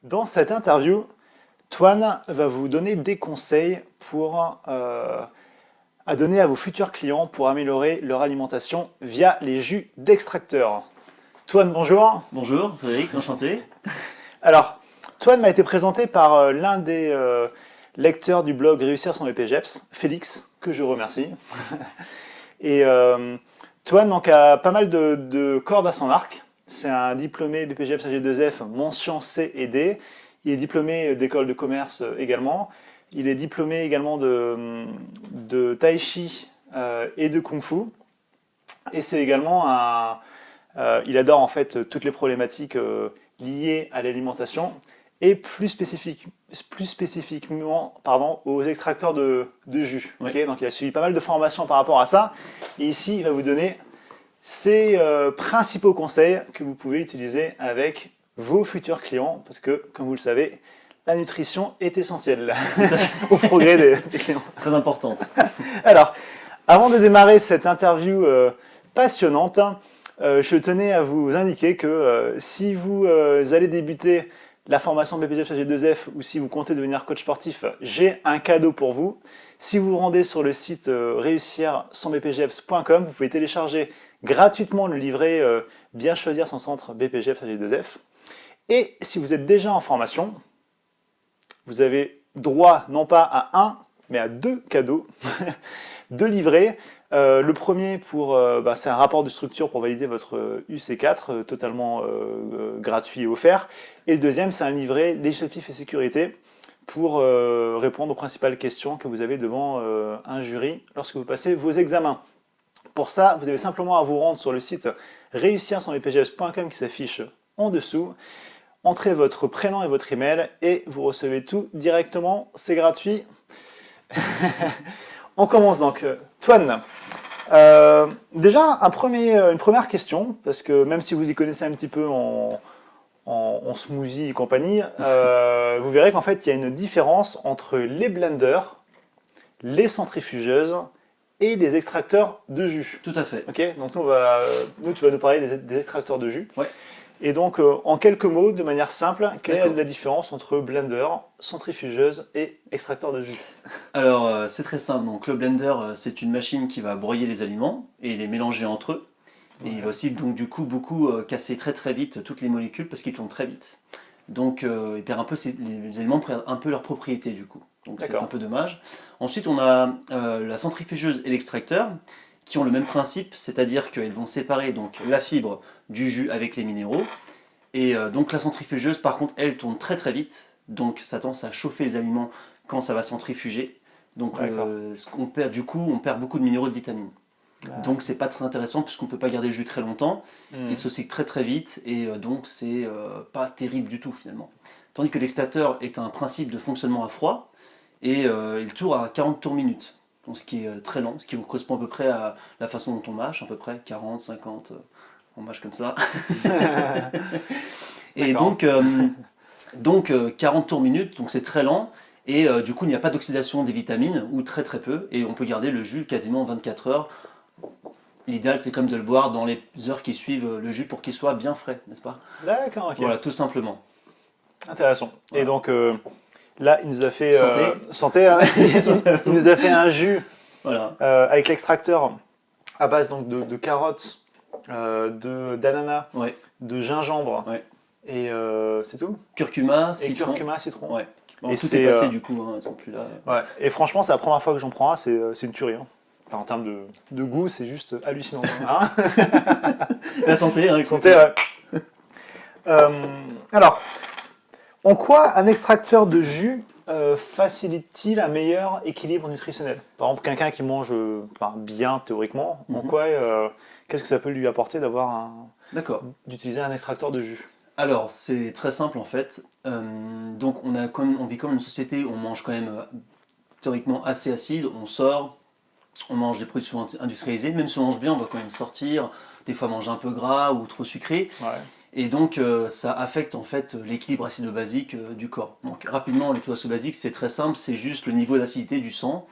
Dans cette interview, Toine va vous donner des conseils à donner à vos futurs clients pour améliorer leur alimentation via les jus d'extracteur. Toine, bonjour. Bonjour, Frédéric, enchanté. Alors, Toine m'a été présenté par l'un des lecteurs du blog Réussir sans BPGEPS, Félix, que je remercie. Et Toine donc, a pas mal de cordes à son arc. C'est un diplômé BPGEPS AG2F, mention C et D. Il est diplômé d'école de commerce également. Il est diplômé également de Tai Chi et de Kung Fu. Et c'est également il adore en fait toutes les problématiques liées à l'alimentation et plus spécifiquement aux extracteurs de jus. Oui. Okay, donc il a suivi pas mal de formations par rapport à ça. Et ici, il va vous donner ses principaux conseils que vous pouvez utiliser avec vos futurs clients, parce que, comme vous le savez, la nutrition est essentielle au progrès des clients. Très importante. Alors, avant de démarrer cette interview passionnante, je tenais à vous indiquer que si vous allez débuter la formation BPGEPS AG2F ou si vous comptez devenir coach sportif, j'ai un cadeau pour vous. Si vous vous rendez sur le site réussir-sans-bpgeps.com, vous pouvez télécharger gratuitement le livret Bien choisir son centre BPGEPS AG2F. Et si vous êtes déjà en formation, vous avez droit non pas à un, mais à deux cadeaux, deux livrets. Le premier, c'est un rapport de structure pour valider votre UC4, totalement gratuit et offert. Et le deuxième, c'est un livret législatif et sécurité pour répondre aux principales questions que vous avez devant un jury lorsque vous passez vos examens. Pour ça, vous avez simplement à vous rendre sur le site réussir-sans-bpgeps.com qui s'affiche en dessous. Entrez votre prénom et votre email et vous recevez tout directement, c'est gratuit. On commence donc. Toine, déjà une première question, parce que même si vous y connaissez un petit peu en smoothie et compagnie, vous verrez qu'en fait il y a une différence entre les blenders, les centrifugeuses et les extracteurs de jus. Tout à fait. Ok, donc tu vas nous parler des extracteurs de jus. Ouais. Et donc, en quelques mots, de manière simple, quelle est la différence entre blender, centrifugeuse et extracteur de jus? Alors, c'est très simple. Donc, le blender, c'est une machine qui va broyer les aliments et les mélanger entre eux. Et il va aussi, donc, du coup, beaucoup casser très très vite toutes les molécules parce qu'ils tournent très vite. Donc, il perd un peu les aliments perdent un peu leur propriété, du coup. Donc, c'est un peu dommage. Ensuite, on a la centrifugeuse et l'extracteur qui ont le même principe, c'est-à-dire qu'ils vont séparer donc la fibre du jus avec les minéraux. Et donc la centrifugeuse, par contre, elle tourne très très vite, donc ça tend à chauffer les aliments quand ça va centrifuger. Donc ce qu'on perd, du coup, on perd beaucoup de minéraux et de vitamines. Donc c'est pas très intéressant puisqu'on peut pas garder le jus très longtemps. Il s'oxyde très très vite et donc c'est pas terrible du tout finalement. Tandis que l'extracteur est un principe de fonctionnement à froid et il tourne à 40 tours minutes. Donc ce qui est très lent, ce qui correspond à peu près à la façon dont on mâche, à peu près 40, 50, on mâche comme ça. Et donc 40 tours minutes, donc c'est très lent, et du coup il n'y a pas d'oxydation des vitamines, ou très très peu, et on peut garder le jus quasiment 24 heures. L'idéal c'est comme de le boire dans les heures qui suivent le jus pour qu'il soit bien frais, n'est-ce pas? D'accord, ok. Voilà, tout simplement. Intéressant. Voilà. Et donc là, il nous a fait Santé. hein. Il nous a fait un jus Voilà. avec l'extracteur à base donc de carottes, d'ananas, Ouais. de gingembre, Ouais. et c'est tout. Curcuma, Et citron. curcuma, citron. Ouais. Bon, Et tout c'est est passé du coup, hein, elles sont plus là. ouais. Et franchement, c'est la première fois que j'en prends un, c'est une tuerie. Hein. Enfin, en termes de goût, c'est juste hallucinant. Hein. La santé, hein, Santé, ouais. Alors, en quoi un extracteur de jus facilite-t-il un meilleur équilibre nutritionnel? Par exemple, quelqu'un qui mange bien théoriquement, en quoi, qu'est-ce que ça peut lui apporter D'accord. d'utiliser un extracteur de jus? Alors, c'est très simple en fait. Donc, on vit comme une société où on mange quand même théoriquement assez acide. On sort, on mange des produits souvent industrialisés. Même si on mange bien, on va quand même sortir. Des fois, manger un peu gras ou trop sucré. Ouais. Et donc, ça affecte en fait l'équilibre acido-basique du corps. Donc, rapidement, l'équilibre acido-basique, c'est très simple. C'est juste le niveau d'acidité du sang.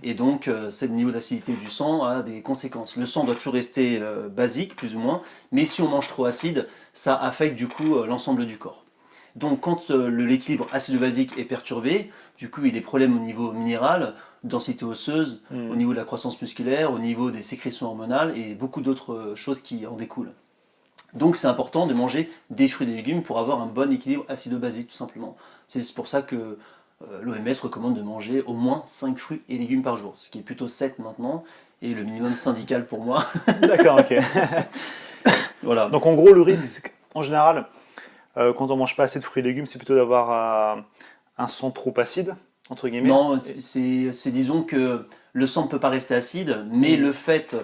Et donc, ce niveau d'acidité du sang a des conséquences. Le sang doit toujours rester basique, plus ou moins. Mais si on mange trop acide, ça affecte du coup l'ensemble du corps. Donc quand l'équilibre acide-basique est perturbé, du coup il y a des problèmes au niveau minéral, densité osseuse, au niveau de la croissance musculaire, au niveau des sécrétions hormonales et beaucoup d'autres choses qui en découlent. Donc c'est important de manger des fruits et des légumes pour avoir un bon équilibre acido-basique tout simplement. C'est pour ça que l'OMS recommande de manger au moins 5 fruits et légumes par jour, ce qui est plutôt 7 maintenant, et le minimum syndical pour moi. D'accord, ok. Voilà. Donc en gros, le risque, en général, quand on mange pas assez de fruits et légumes, c'est plutôt d'avoir un sang trop acide, entre guillemets. Non, c'est disons que le sang ne peut pas rester acide, mais le fait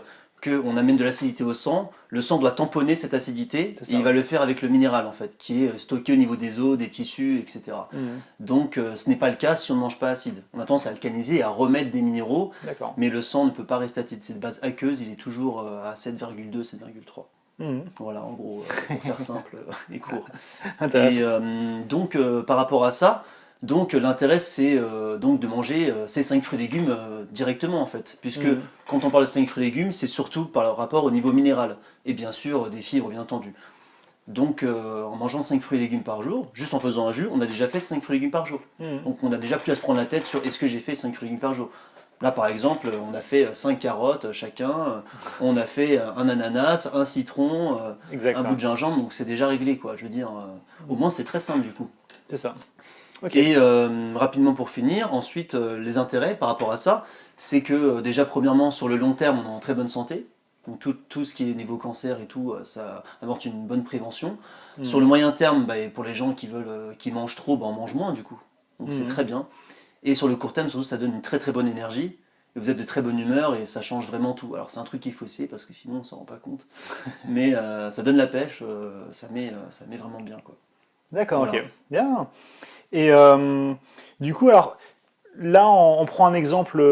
qu'on amène de l'acidité au sang, le sang doit tamponner cette acidité C'est et ça. il va le faire avec le minéral en fait, qui est stocké au niveau des os, des tissus, etc. Donc ce n'est pas le cas si on ne mange pas acide. On a tendance à alcaliniser et à remettre des minéraux, D'accord. mais le sang ne peut pas rester acide. Cette base aqueuse, il est toujours à 7,2, 7,3. Voilà, en gros, pour faire simple et court. Intéressant. Et donc, par rapport à ça, donc l'intérêt c'est donc de manger ces 5 fruits et légumes directement en fait, puisque quand on parle de 5 fruits et légumes, c'est surtout par rapport au niveau minéral et bien sûr des fibres bien entendu. Donc en mangeant 5 fruits et légumes par jour, juste en faisant un jus, on a déjà fait 5 fruits et légumes par jour. Donc on a déjà plus à se prendre la tête sur est-ce que j'ai fait 5 fruits et légumes par jour. Là par exemple, on a fait 5 carottes chacun, on a fait un ananas, un citron, Exact. un bout de gingembre, donc c'est déjà réglé quoi. Je veux dire, au moins c'est très simple du coup. C'est ça. Ok. Et rapidement pour finir, ensuite les intérêts par rapport à ça, c'est que déjà premièrement sur le long terme on est en très bonne santé, donc tout ce qui est niveau cancer et tout, ça apporte une bonne prévention. Sur le moyen terme, bah, pour les gens qui veulent, qui mangent trop, bah, on mange moins du coup, donc c'est très bien. Et sur le court terme surtout ça donne une très très bonne énergie, et vous êtes de très bonne humeur et ça change vraiment tout. Alors c'est un truc qu'il faut essayer parce que sinon on s'en rend pas compte, mais ça donne la pêche, ça met vraiment bien quoi. D'accord, Voilà. ok. Bien. Et du coup, alors là, on prend un exemple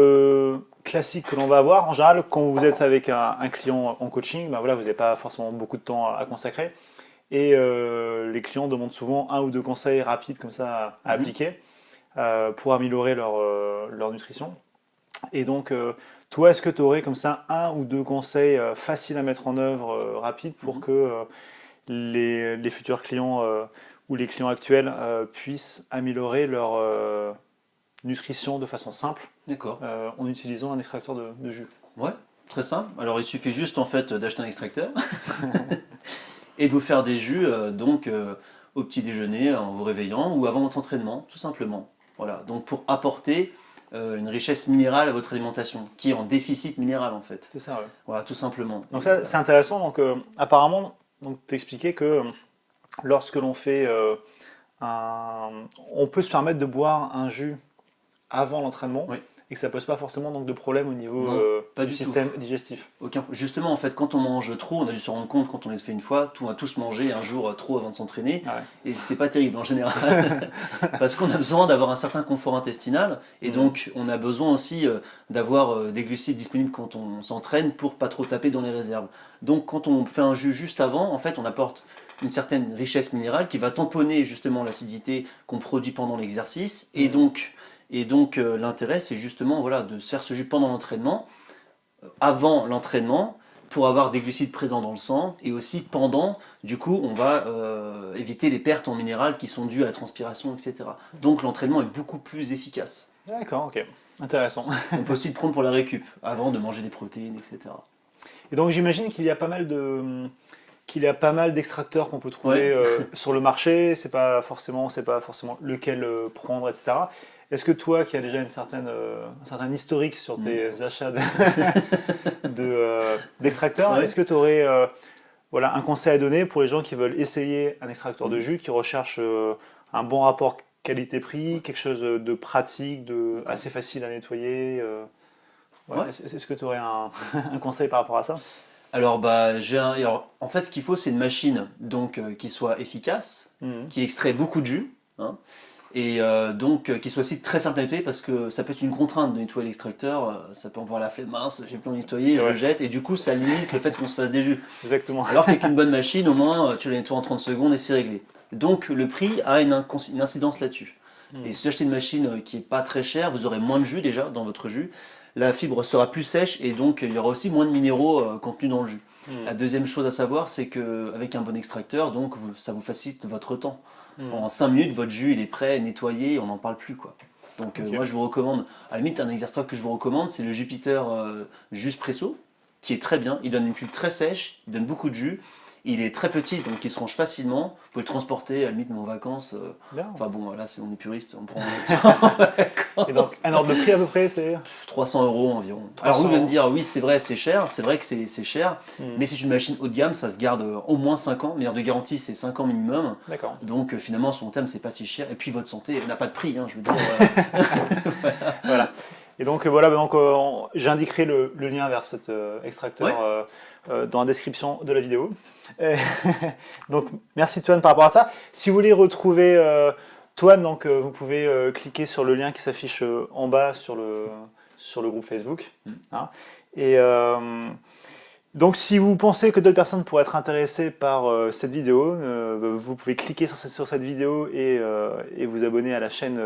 classique que l'on va avoir. En général, quand vous êtes avec un client en coaching, ben voilà, vous n'avez pas forcément beaucoup de temps à consacrer. Et les clients demandent souvent un ou deux conseils rapides comme ça à appliquer pour améliorer leur nutrition. Et donc, toi, est-ce que tu aurais comme ça un ou deux conseils faciles à mettre en œuvre rapides pour que les futurs clients ou les clients actuels puissent améliorer leur nutrition de façon simple D'accord. en utilisant un extracteur de jus? Ouais, très simple. Alors il suffit juste en fait d'acheter un extracteur et de vous faire des jus au petit déjeuner en vous réveillant ou avant votre entraînement, tout simplement. Voilà, donc pour apporter une richesse minérale à votre alimentation, qui est en déficit minéral en fait. C'est ça, ouais. Voilà, tout simplement. Donc ça, c'est intéressant. Donc apparemment, donc t'expliquais que lorsque l'on fait on peut se permettre de boire un jus avant l'entraînement Oui. et que ça pose pas forcément donc de problème au niveau Non, pas du du tout. système digestif. Justement, en fait, quand on mange trop, on a dû se rendre compte quand on l'a fait une fois, on a tous mangé un jour trop avant de s'entraîner, Ah ouais. et c'est pas terrible en général, parce qu'on a besoin d'avoir un certain confort intestinal, et donc on a besoin aussi d'avoir des glucides disponibles quand on s'entraîne pour pas trop taper dans les réserves. Donc quand on fait un jus juste avant, en fait, on apporte une certaine richesse minérale qui va tamponner justement l'acidité qu'on produit pendant l'exercice, et donc l'intérêt, c'est justement voilà, de se faire ce jus pendant l'entraînement, avant l'entraînement, pour avoir des glucides présents dans le sang, et aussi pendant, du coup, on va éviter les pertes en minéral qui sont dues à la transpiration, etc. Donc l'entraînement est beaucoup plus efficace. D'accord, ok. Intéressant. On peut aussi le prendre pour la récup, avant de manger des protéines, etc. Et donc j'imagine qu'il y a pas mal d'extracteurs qu'on peut trouver sur le marché. C'est pas forcément lequel prendre, etc. Est-ce que toi, qui as déjà un certain historique sur tes achats d'extracteurs, est-ce que tu aurais un conseil à donner pour les gens qui veulent essayer un extracteur de jus, qui recherchent un bon rapport qualité-prix, quelque chose de pratique, assez facile à nettoyer Est-ce que tu aurais un conseil par rapport à ça? Alors, en fait, ce qu'il faut, c'est une machine qui soit efficace, qui extrait beaucoup de jus, hein, et qui soit aussi très simple à nettoyer parce que ça peut être une contrainte de nettoyer l'extracteur. Ça peut avoir la flemme mince, j'ai plus envie de nettoyer, je le jette, et du coup, ça limite le fait qu'on se fasse des jus. Exactement. Alors qu'avec une bonne machine, au moins, tu la nettoies en 30 secondes et c'est réglé. Donc, le prix a une incidence là-dessus. Et si vous achetez une machine qui n'est pas très chère, vous aurez moins de jus déjà dans votre jus. La fibre sera plus sèche et donc il y aura aussi moins de minéraux contenus dans le jus. La deuxième chose à savoir, c'est qu'avec un bon extracteur, ça vous facilite votre temps. En 5 minutes, votre jus il est prêt, nettoyé, on n'en parle plus quoi. Donc Ok. moi je vous recommande, à la limite un exercice que je vous recommande, c'est le Jupiter Jus Presso, qui est très bien, il donne une pulpe très sèche, il donne beaucoup de jus, il est très petit donc il se range facilement, vous pouvez le transporter à la limite en vacances, Bien. enfin bon là c'est on est puriste, on prend Et donc, un ordre de prix à peu près, c'est 300 € environ. 300 Alors vous allez me €. dire oui c'est vrai c'est cher, c'est vrai que c'est cher, Hmm. mais c'est une machine haut de gamme, ça se garde au moins 5 ans, meilleure de garantie c'est 5 ans minimum. D'accord. Donc finalement son thème c'est pas si cher et puis votre santé n'a pas de prix hein, je veux dire Voilà. Et donc voilà, donc j'indiquerai le lien vers cet extracteur dans la description de la vidéo. Euh, donc merci Toine par rapport à ça. Si vous voulez retrouver Toine, donc vous pouvez cliquer sur le lien qui s'affiche en bas sur le groupe Facebook. Hein. Et donc si vous pensez que d'autres personnes pourraient être intéressées par cette vidéo, vous pouvez cliquer sur cette vidéo et vous abonner à la chaîne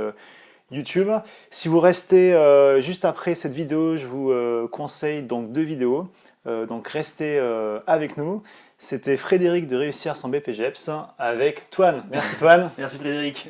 YouTube. Si vous restez juste après cette vidéo, je vous conseille donc 2 vidéos. Donc restez avec nous. C'était Frédéric de Réussir son BPGEPS avec Toine. Merci Toine. Merci Frédéric.